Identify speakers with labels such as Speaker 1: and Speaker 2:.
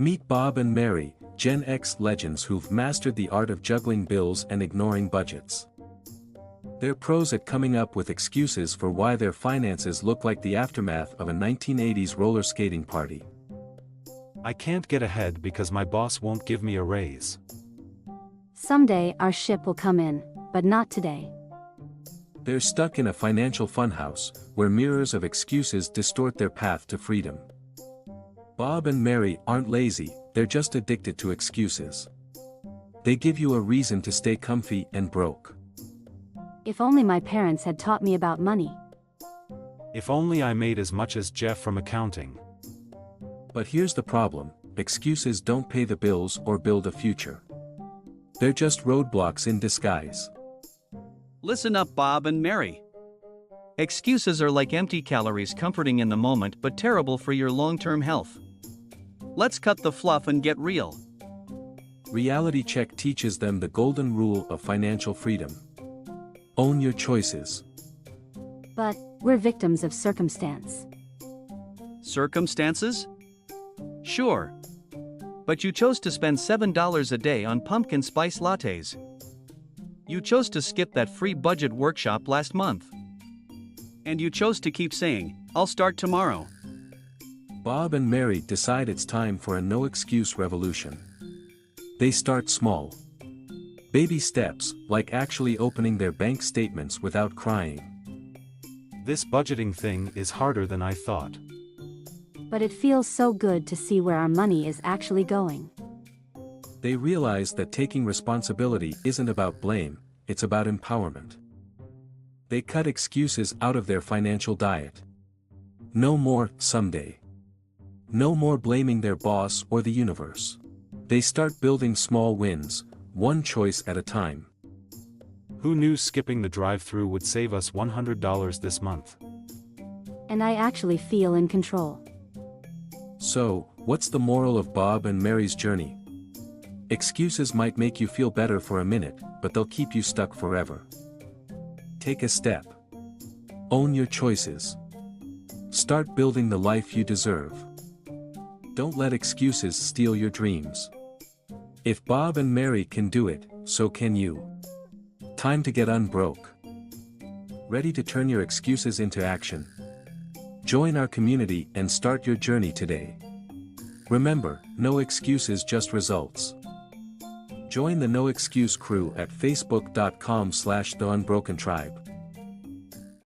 Speaker 1: Meet Bob and Mary, Gen X legends who've mastered the art of juggling bills and ignoring budgets. They're pros at coming up with excuses for why their finances look like the aftermath of a 1980s roller skating party.
Speaker 2: I can't get ahead because my boss won't give me a raise.
Speaker 3: Someday our ship will come in, but not today.
Speaker 1: They're stuck in a financial funhouse, where mirrors of excuses distort their path to freedom. Bob and Mary aren't lazy, they're just addicted to excuses. They give you a reason to stay comfy and broke.
Speaker 3: If only my parents had taught me about money.
Speaker 2: If only I made as much as Jeff from accounting.
Speaker 1: But here's the problem: excuses don't pay the bills or build a future. They're just roadblocks in disguise.
Speaker 4: Listen up, Bob and Mary. Excuses are like empty calories, comforting in the moment but terrible for your long-term health. Let's cut the fluff and get real.
Speaker 1: Reality Check teaches them the golden rule of financial freedom. Own your choices.
Speaker 3: But we're victims of circumstance.
Speaker 4: Circumstances? Sure. But you chose to spend $7 a day on pumpkin spice lattes. You chose to skip that free budget workshop last month. And you chose to keep saying, "I'll start tomorrow."
Speaker 1: Bob and Mary decide it's time for a no-excuse revolution. They start small. Baby steps, like actually opening their bank statements without crying.
Speaker 2: This budgeting thing is harder than I thought.
Speaker 3: But it feels so good to see where our money is actually going.
Speaker 1: They realize that taking responsibility isn't about blame, it's about empowerment. They cut excuses out of their financial diet. No more "someday." No more blaming their boss or the universe. They start building small wins, one choice at a time.
Speaker 2: Who knew skipping the drive-thru would save us $100 this month?
Speaker 3: And I actually feel in control.
Speaker 1: So, what's the moral of Bob and Mary's journey? Excuses might make you feel better for a minute, but they'll keep you stuck forever. Take a step. Own your choices. Start building the life you deserve. Don't let excuses steal your dreams. If Bob and Mary can do it, so can you. Time to get unbroke. Ready to turn your excuses into action? Join our community and start your journey today. Remember, no excuses, just results. Join the No Excuse crew at facebook.com/theunbrokentribe.